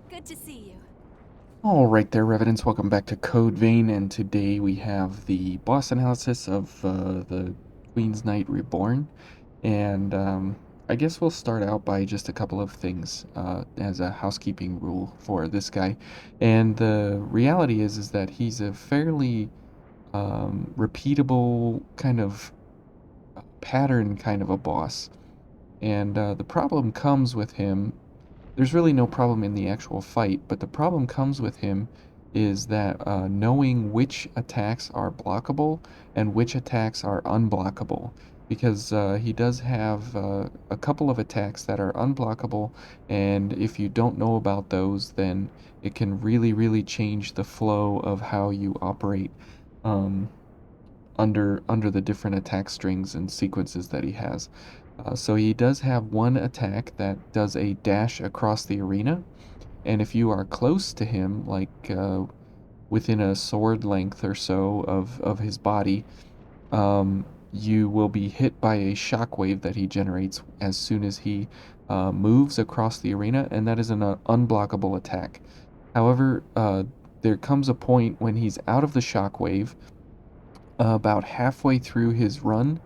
Good to see you. All right there, Revenants. Welcome back to Code Vein, and today we have the boss analysis of the Queen's Knight Reborn. And I guess we'll start out by just a couple of things as a housekeeping rule for this guy. And the reality is that he's a fairly repeatable kind of pattern kind of a boss. And the problem comes with him. There's really no problem in the actual fight, but the problem comes with him is that knowing which attacks are blockable and which attacks are unblockable. Because he does have a couple of attacks that are unblockable, and if you don't know about those, then it can really, really change the flow of how you operate um, under the different attack strings and sequences that he has. So he does have one attack that does a dash across the arena, and if you are close to him, like within a sword length or so of his body, you will be hit by a shockwave that he generates as soon as he moves across the arena, and that is an unblockable attack. However, there comes a point when he's out of the shockwave, about halfway through his run,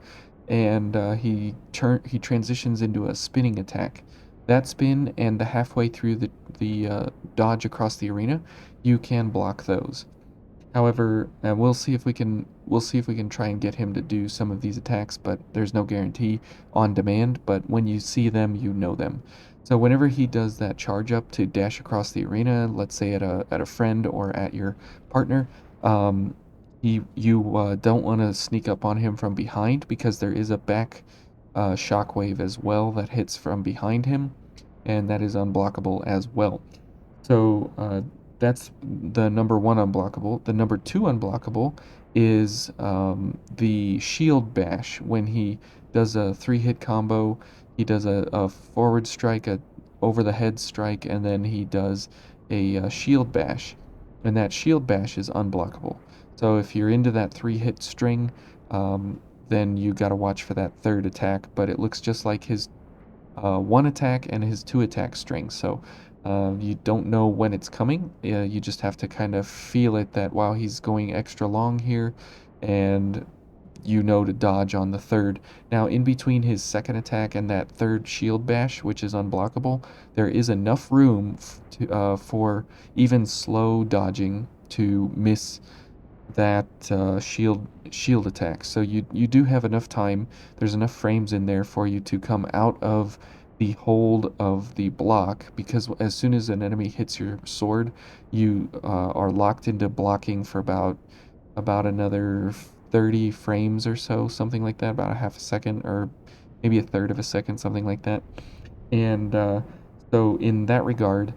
and he transitions into a spinning attack. That spin and the halfway through the dodge across the arena, you can block those. However, and we'll see if we can try and get him to do some of these attacks, but there's no guarantee on demand. But when you see them, you know them. So whenever he does that charge up to dash across the arena, let's say at a friend or at your partner, um, you don't want to sneak up on him from behind because there is a back shockwave as well that hits from behind him, and that is unblockable as well. So that's the number one unblockable. The number two unblockable is the shield bash. When he does a three-hit combo, he does a forward strike, a over the head strike, and then he does a shield bash, and that shield bash is unblockable. So if you're into that three-hit string, then you got to watch for that third attack. But it looks just like his one attack and his two attack string. So you don't know when it's coming. You just have to kind of feel it that while he's going extra long here, and you know to dodge on the third. Now, in between his second attack and that third shield bash, which is unblockable, there is enough room for even slow dodging to miss that shield attack. So you do have enough time. There's enough frames in there for you to come out of the hold of the block, because as soon as an enemy hits your sword, you are locked into blocking for about another 30 frames or so, something like that, about a half a second or maybe a third of a second, something like that. And so in that regard,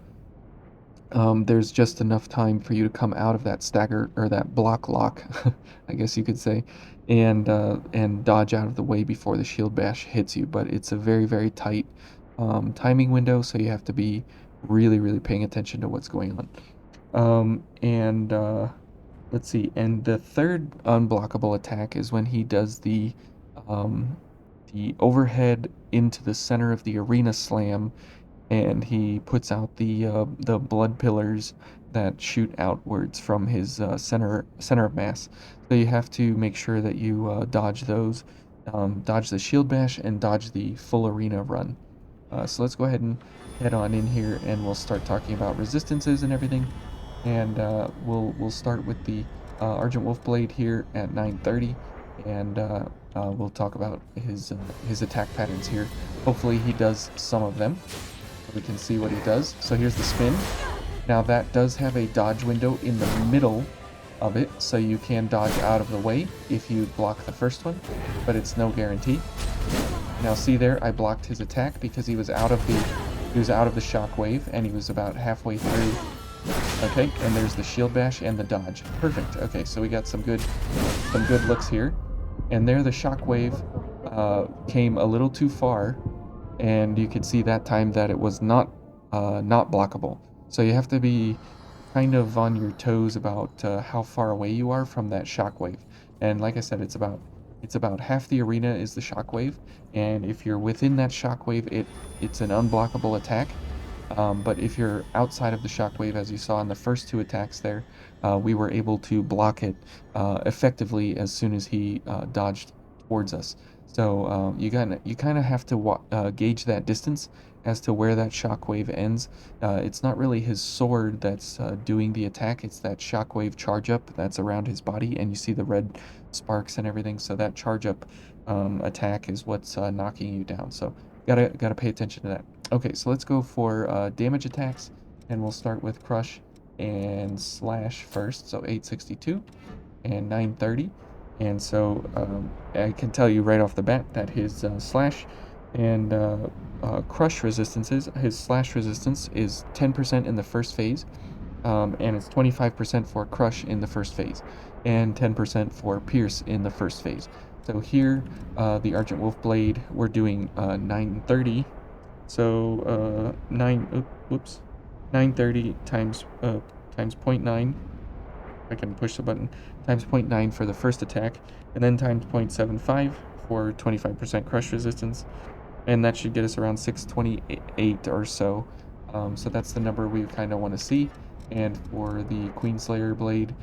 there's just enough time for you to come out of that stagger or that block lock, I guess you could say, and dodge out of the way before the shield bash hits you. But it's a very, very tight timing window, so you have to be really, really paying attention to what's going on. And let's see. And the third unblockable attack is when he does um, the overhead into the center of the arena slam, and he puts out the blood pillars that shoot outwards from his center of mass. So you have to make sure that you dodge those, dodge the shield bash, and dodge the full arena run. So let's go ahead and head on in here, and we'll start talking about resistances and everything. And we'll start with the Argent Wolf Blade here at 9:30, and we'll talk about his attack patterns here. Hopefully he does some of them. We can see what he does. So here's the spin. Now that does have a dodge window in the middle of it, so you can dodge out of the way if you block the first one, but it's no guarantee. Now see there, I blocked his attack because he was out of the shockwave, and he was about halfway through. Okay, and there's the shield bash and the dodge. Perfect. Okay, so we got some good looks here. And there the shockwave came a little too far, and you could see that time that it was not blockable. So you have to be kind of on your toes about how far away you are from that shockwave. And like I said, it's about half the arena is the shockwave, and if you're within that shockwave, it's an unblockable attack. But if you're outside of the shockwave, as you saw in the first two attacks there, we were able to block it effectively as soon as he dodged towards us. So you kind of have to gauge that distance as to where that shockwave ends. It's not really his sword that's doing the attack, it's that shockwave charge up that's around his body, and you see the red sparks and everything. So that charge up attack is what's knocking you down. So gotta pay attention to that. Okay, so let's go for damage attacks, and we'll start with crush and slash first. So 862 and 930. And so I can tell you right off the bat that his slash and crush resistances, his slash resistance is 10% in the first phase, and it's 25% for crush in the first phase, and 10% for pierce in the first phase. So here, the Argent Wolf Blade, we're doing 930. So 930 times times 0.9. I can push the button, times 0.9 for the first attack, and then times 0.75 for 25% crush resistance, and that should get us around 628 or so. So that's the number we kind of want to see. And for the Queenslayer blade,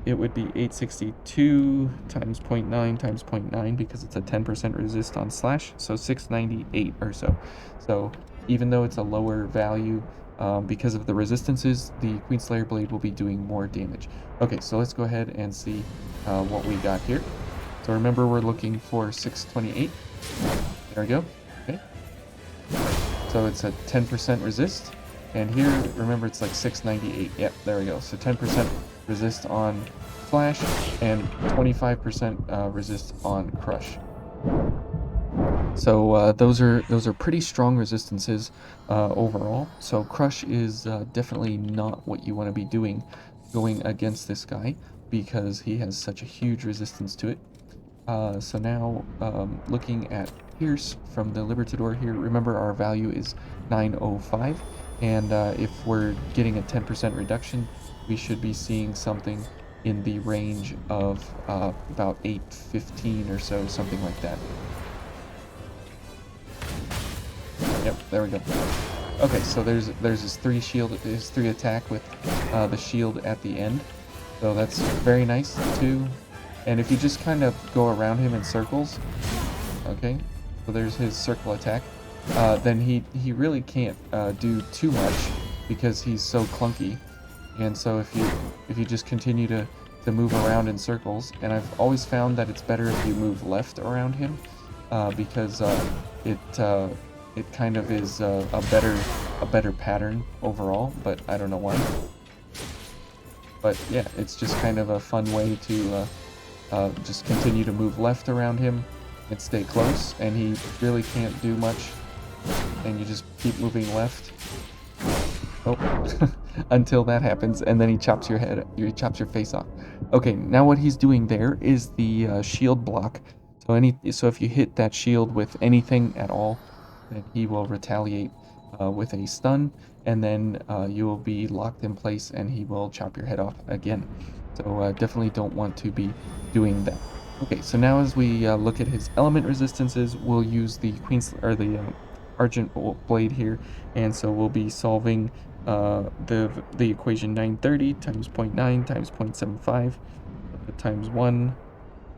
it would be 862 times 0.9 times 0.9 because it's a 10% resist on slash, so 698 or so. So even though it's a lower value, because of the resistances, the Queenslayer blade will be doing more damage. Okay, so let's go ahead and see what we got here. So remember, we're looking for 628. There we go. Okay. So it's a 10% resist. And here, remember, it's like 698. Yep, there we go. So 10% resist on flash and 25% resist on crush. So those are pretty strong resistances overall. So crush is definitely not what you want to be doing going against this guy because he has such a huge resistance to it. So now looking at pierce from the Libertador here, remember our value is 905, and if we're getting a 10% reduction, we should be seeing something in the range of about 815 or so, something like that. Yep, there we go. Okay, so there's his three attack with the shield at the end. So that's very nice too. And if you just kind of go around him in circles, okay, so there's his circle attack, then he really can't do too much because he's so clunky. And so if you just continue to move around in circles, and I've always found that it's better if you move left around him, because it kind of is a better pattern overall, but I don't know why. But yeah, it's just kind of a fun way to just continue to move left around him and stay close, and he really can't do much, and you just keep moving left. Oh, until that happens, and then he chops your face off. Okay, now what he's doing there is the shield block. So if you hit that shield with anything at all, then he will retaliate with a stun, and then you will be locked in place, and he will chop your head off again. So definitely don't want to be doing that. Okay, so now as we look at his element resistances, we'll use the Argent Blade here, and so we'll be solving the equation 930 times 0.9 times 0.75 times 1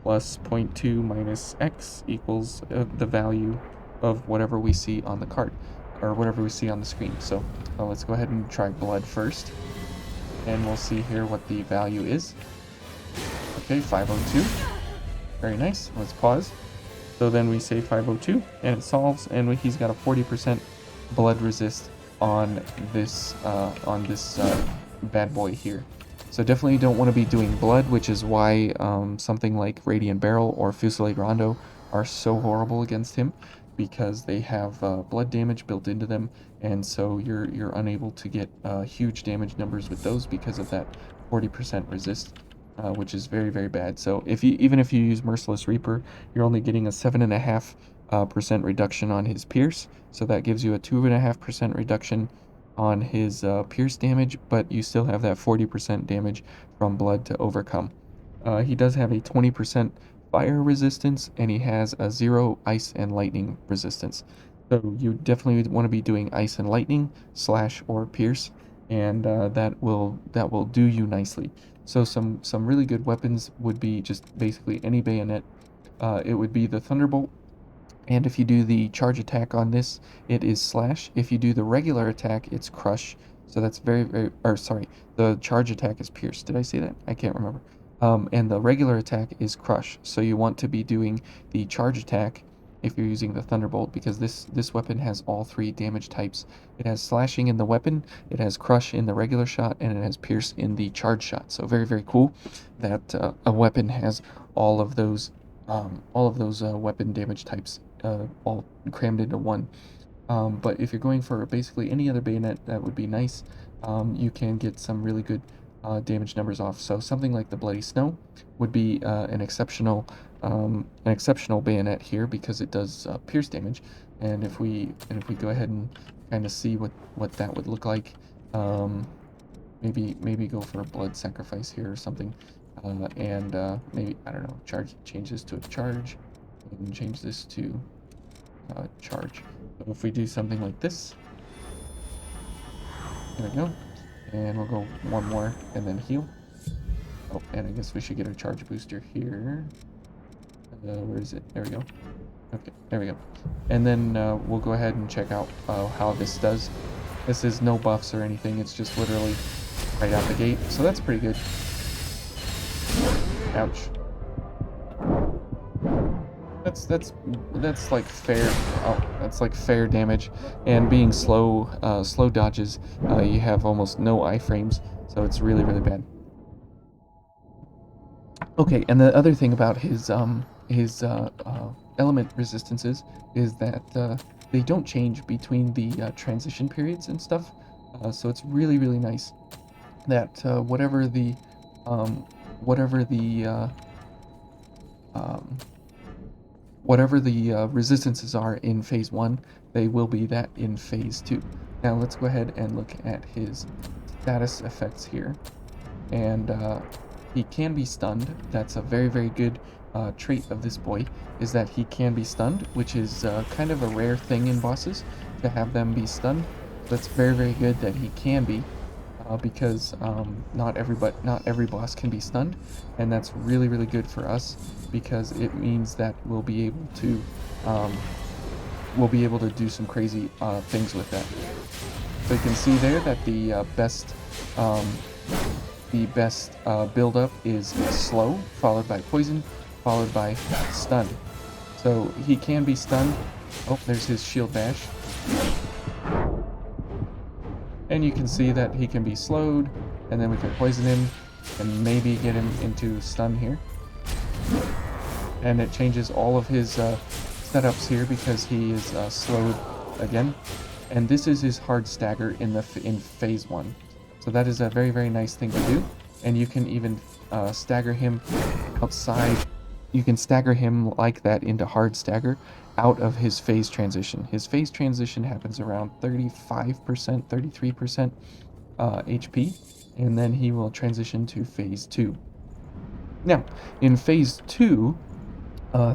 plus 0.2 minus x equals the value of whatever we see on the card, or whatever we see on the screen. So let's go ahead and try blood first, and we'll see here what the value is. Okay, 502. Very nice. Let's pause. So then we say 502, and it solves, and he's got a 40% blood resist on this bad boy here. So definitely don't want to be doing blood, which is why something like Radiant Barrel or Fusillade Rondo are so horrible against him, because they have blood damage built into them, and so you're unable to get huge damage numbers with those because of that 40% resist, which is very, very bad. So even if you use Merciless Reaper, you're only getting a 7.5% reduction on his pierce, so that gives you a 2.5% reduction on his pierce damage, but you still have that 40% damage from blood to overcome. He does have a 20% fire resistance, and he has a 0 ice and lightning resistance. So you definitely want to be doing ice and lightning, slash or pierce, and that will do you nicely. So some really good weapons would be just basically any bayonet. It would be the thunderbolt, and if you do the charge attack on this, it is slash. If you do the regular attack, it's crush. So that's very, very, or sorry, the charge attack is pierce. Did I say that? I can't remember. And the regular attack is crush. So you want to be doing the charge attack if you're using the thunderbolt, because this weapon has all three damage types. It has slashing in the weapon, it has crush in the regular shot, and it has pierce in the charge shot. So very, very cool that a weapon has all of those weapon damage types all crammed into one. But if you're going for basically any other bayonet, that would be nice. You can get some really good damage numbers off. So something like the Bloody Snow would be an exceptional bayonet here because it does pierce damage. And if we go ahead and kind of see what that would look like, maybe go for a blood sacrifice here or something, and maybe, I don't know, change this to a charge, and change this to charge. So if we do something like this, there we go, and we'll go one more and then heal. Oh, and I guess we should get a charge booster here. Where is it? There we go. Okay, there we go. And then we'll go ahead and check out how this does. This is no buffs or anything, it's just literally right out the gate, so that's pretty good. Ouch. That's like fair. Oh, that's like fair damage. And being slow dodges, you have almost no iframes, so it's really, really bad. Okay, and the other thing about his element resistances is that they don't change between the transition periods and stuff. So it's really, really nice that um, whatever the um, resistances are in phase 1, they will be that in phase 2. Now let's go ahead and look at his status effects here. And he can be stunned. That's a very, very good trait of this boy, is that he can be stunned, which is kind of a rare thing in bosses to have them be stunned. So it's very, very good that he can be, because not every boss can be stunned, and that's really, really good for us because it means that we'll be able to do some crazy things with that. So you can see there that the best build-up is slow, followed by poison, followed by stun. So he can be stunned. Oh, there's his shield bash. And you can see that he can be slowed, and then we can poison him, and maybe get him into stun here. And it changes all of his setups here because he is slowed again. And this is his hard stagger in phase 1. So that is a very, very nice thing to do. And you can even stagger him outside. You can stagger him like that into hard stagger out of his phase transition. His phase transition happens around 35%, 33% HP, and then he will transition to phase 2. Now, in phase 2,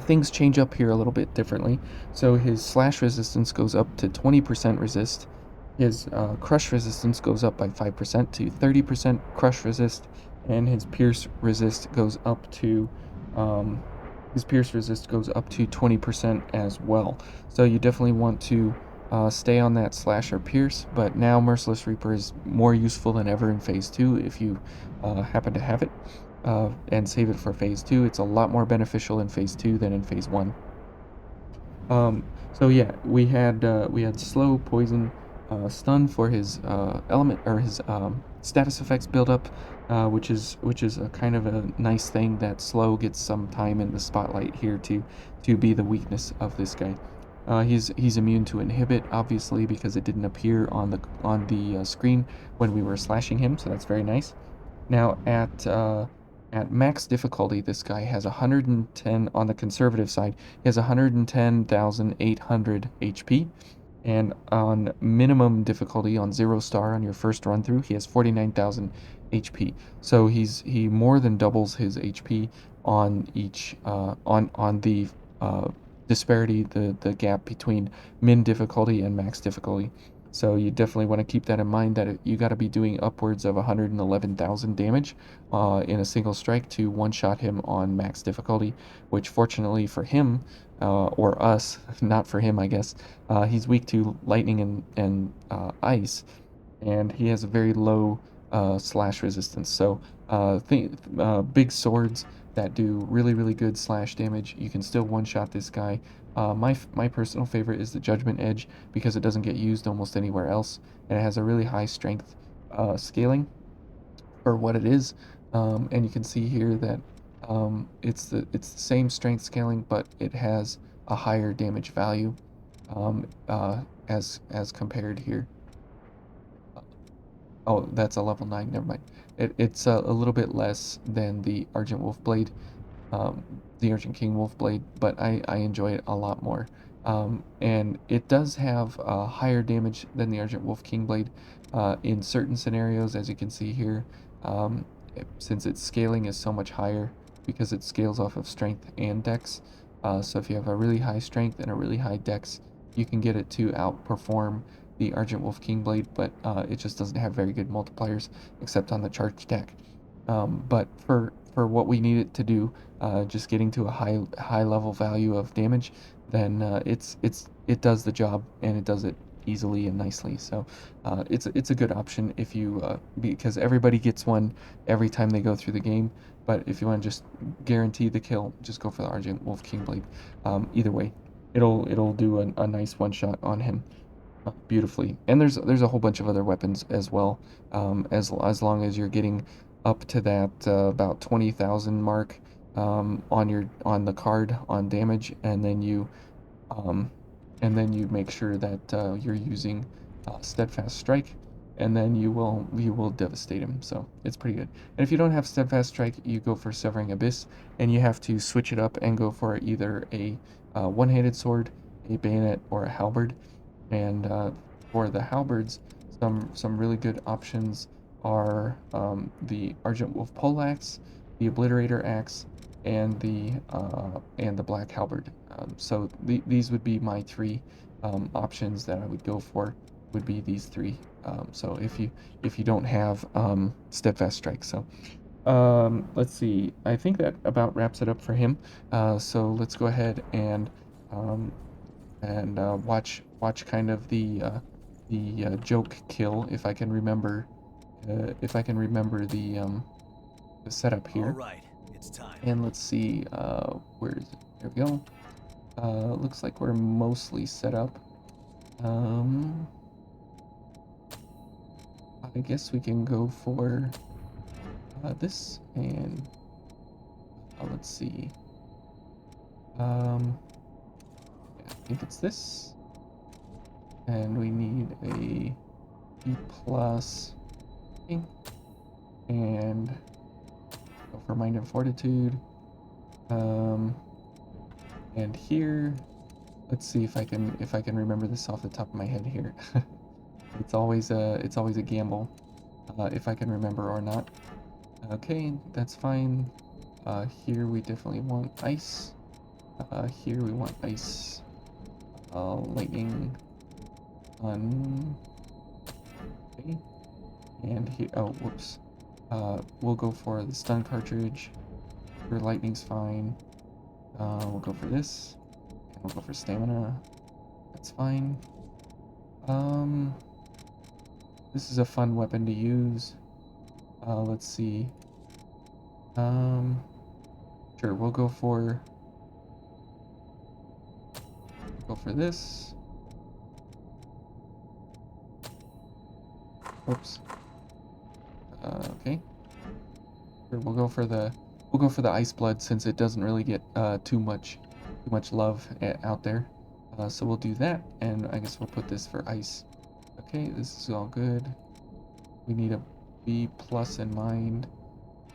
things change up here a little bit differently. So his slash resistance goes up to 20% resist. His crush resistance goes up by 5% to 30% crush resist, and his pierce resist goes up to 20% as well. So you definitely want to stay on that slash or pierce, but now Merciless Reaper is more useful than ever in phase 2 if you happen to have it, and save it for phase 2. It's a lot more beneficial in phase 2 than in phase 1. So yeah, we had slow, poison, stun for his element, or his status effects buildup, which is a kind of a nice thing that slow gets some time in the spotlight here to be the weakness of this guy. He's immune to Inhibit, obviously, because it didn't appear on the screen when we were slashing him, so that's very nice. Now at max difficulty, this guy has 110 on the conservative side. He has 110,800 HP. And on minimum difficulty, on 0 star on your first run through, he has 49,000 HP. So he more than doubles his HP on each on the disparity, the gap between min difficulty and max difficulty. So you definitely want to keep that in mind, that you got to be doing upwards of 111,000 damage in a single strike to one-shot him on max difficulty, which fortunately for him, or us, not for him, I guess, he's weak to lightning and ice, and he has a very low slash resistance. So big swords that do really, really good slash damage, you can still one-shot this guy. My personal favorite is the Judgment Edge because it doesn't get used almost anywhere else, and it has a really high strength scaling for what it is. And you can see here that it's the same strength scaling, but it has a higher damage value as compared here. Oh, that's a level 9, never mind. It's a little bit less than the Argent Wolf Blade, the Argent King Wolf Blade, but I enjoy it a lot more. And it does have higher damage than the Argent Wolf King Blade in certain scenarios, as you can see here, since its scaling is so much higher because it scales off of strength and dex. So if you have a really high strength and a really high dex, you can get it to outperform the Argent Wolf King Blade, but it just doesn't have very good multipliers except on the charge deck. But for what we need it to do, just getting to a high level value of damage, then it does the job, and it does it easily and nicely. So it's a good option if you because everybody gets one every time they go through the game. But if you want to just guarantee the kill, just go for the Argent Wolf King Blade. Either way, it'll do a nice one shot on him beautifully. And there's a whole bunch of other weapons as well. As long as you're getting up to that about 20,000 mark on the card on damage, um, and then you make sure that you're using steadfast strike, and then you will devastate him. So it's pretty good. And if you don't have steadfast strike, you go for severing abyss, and you have to switch it up and go for either a one-handed sword, a bayonet, or a halberd. And for the halberds, some really good options are the Argent Wolf Poleaxe, the Obliterator Axe, and the Black Halberd. So these would be my three options that I would go for. Would be these three. So if you don't have Steadfast Strike, so let's see. I think that about wraps it up for him. So let's go ahead um, and watch kind of the joke kill if I can remember the setup All here. right, it's time. And let's see where is it? There we go. Looks like we're mostly set up. I guess we can go for this, and let's see. I think it's this, and we need a B plus, okay, and go for mind and fortitude. And here, let's see if I can remember this off the top of my head here. It's always a gamble if I can remember or not. Okay, that's fine. Here we definitely want ice. Here we want ice. Lightning. Okay. And here, oh, whoops. We'll go for the stun cartridge. For lightning's fine. We'll go for this. And we'll go for stamina. That's fine. This is a fun weapon to use. Let's see. Sure, we'll go for this. Oops. Okay. Sure, we'll go for the ice blood since it doesn't really get too much love out there. So we'll do that, and I guess we'll put this for ice. Okay, this is all good. We need a B plus in mind.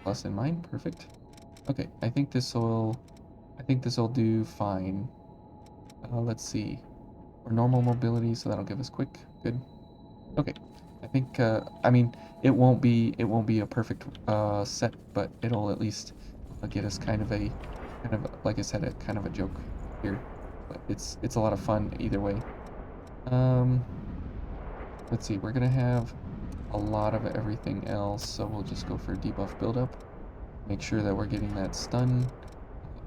Plus in mind, perfect. Okay, I think this'll do fine. Let's see. Or normal mobility, so that'll give us quick. Good. Okay. I think I mean it won't be a perfect set, but it'll at least get us kind of like I said, a kind of a joke here. but it's a lot of fun either way. Um, let's see, we're gonna have a lot of everything else, so we'll just go for debuff buildup. Make sure that we're getting that stun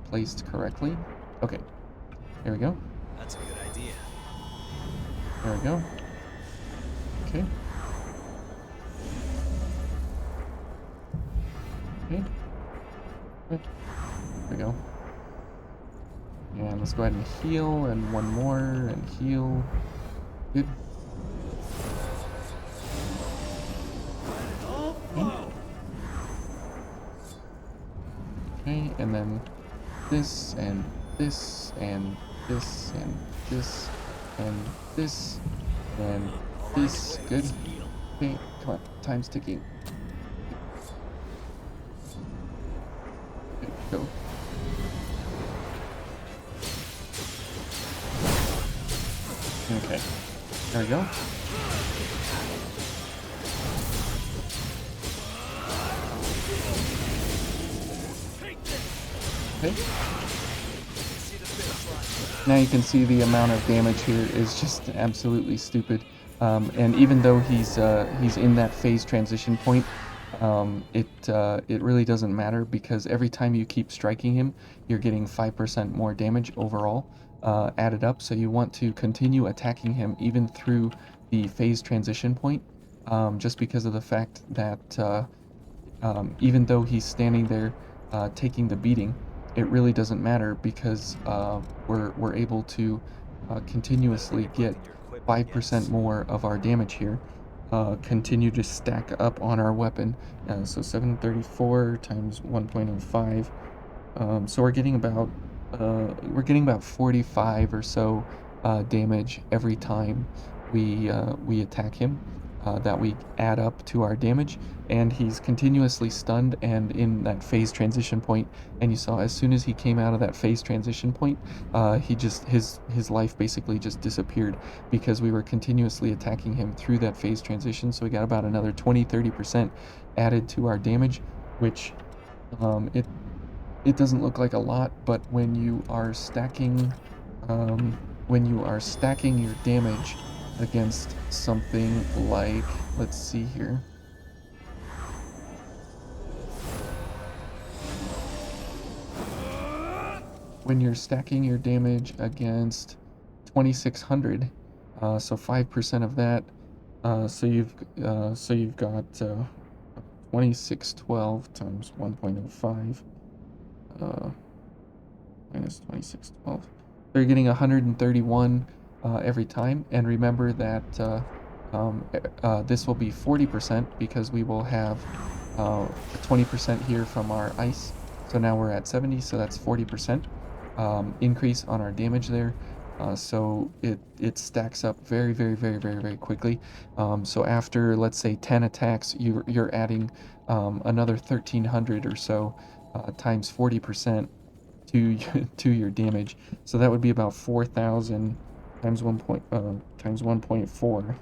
placed correctly. Okay, there we go. That's a good idea. There we go. Okay. Okay. Good. There we go. And let's go ahead and heal, and one more, and heal. Good. Okay. Okay, and then this, and this, and this, and this, and this, and this. Good. Okay, come on. Time's ticking. Okay, go. Okay. There we go. Okay. Now you can see the amount of damage here is just absolutely stupid. And even though he's in that phase transition point, it really doesn't matter because every time you keep striking him, you're getting 5% more damage overall added up. So you want to continue attacking him even through the phase transition point, just because of the fact that even though he's standing there taking the beating, it really doesn't matter because we're able to continuously get 5% more of our damage here. Continue to stack up on our weapon. So 734 times 1.05. So we're getting about 45 or so damage every time we attack him. That we add up to our damage, and he's continuously stunned and in that phase transition point. And you saw as soon as he came out of that phase transition point, he just his life basically just disappeared because we were continuously attacking him through that phase transition. So we got about another 20-30% added to our damage, which it doesn't look like a lot, but when you are stacking your damage against something like, let's see here. When you're stacking your damage against 2600, so 5% of that, so you've got 2612 times 1.05 minus 2612. So you're getting 131 every time, and remember that this will be 40% because we will have 20% here from our ice. So now we're at 70, so that's 40% increase on our damage there. So it stacks up very, very, very, very, very quickly. So after, let's say, 10 attacks, you're adding another 1300 or so times 40% to to your damage. So that would be about 4,000 times 1.4.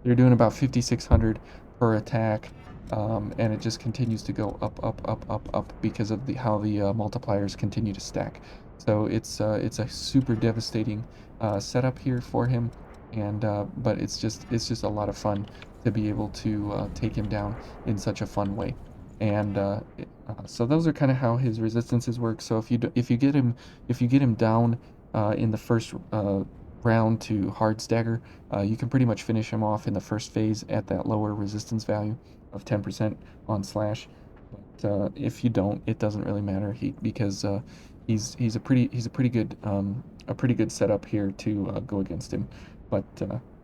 You're doing about 5,600 per attack, and it just continues to go up, up, up, up, up because of how the multipliers continue to stack. So it's a super devastating setup here for him, and but it's just a lot of fun to be able to take him down in such a fun way. And so those are kind of how his resistances work. So if you get him down in the first round to hard stagger, you can pretty much finish him off in the first phase at that lower resistance value of 10% on slash. But if you don't, it doesn't really matter. Because he's a pretty good setup here to go against him. But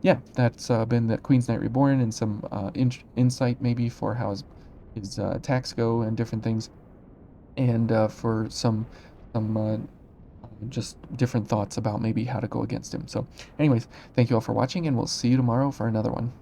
yeah, that's been the Queen's Knight Reborn and some insight maybe for how his attacks go and different things, and for some just different thoughts about maybe how to go against him. So anyways, thank you all for watching, and we'll see you tomorrow for another one.